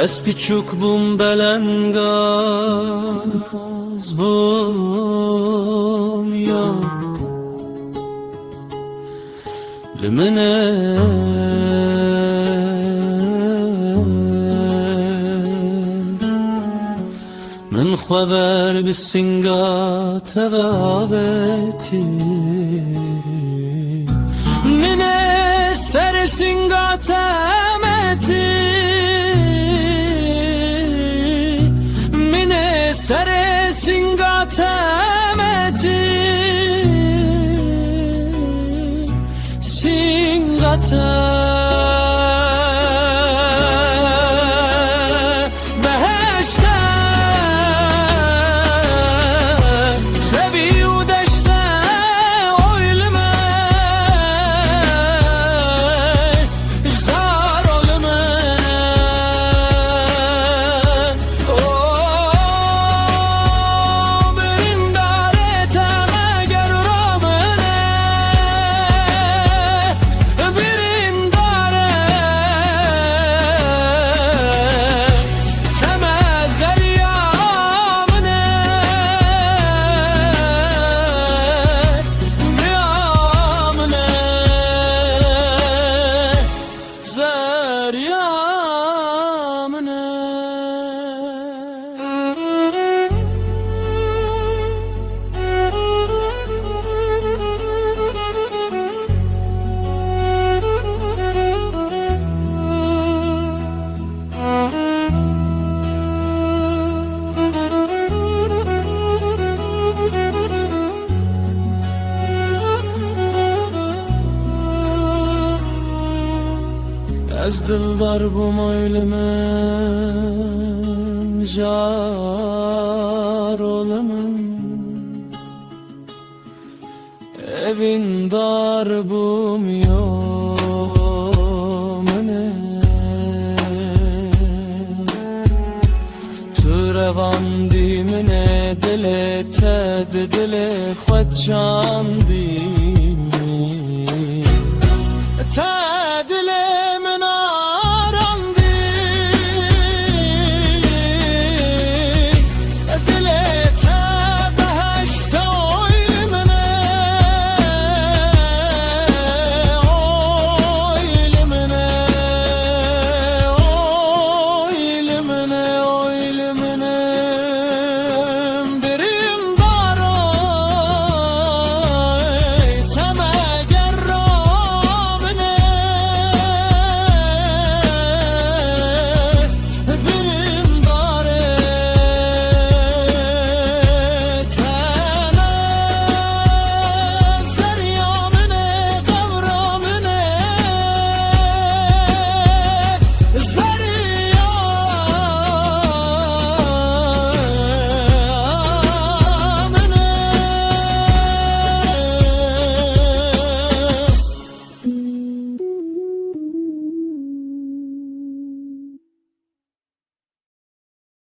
Ez piçuk bum belengaz bum ya Limene من خبر بالسنقات غابتي من سر سنقات متي من سر سنقات متي سنقات Ez dildar bu moylumun jar olamın Evin dar bum yomene Tu revan dimine dile ted dile khwat chandi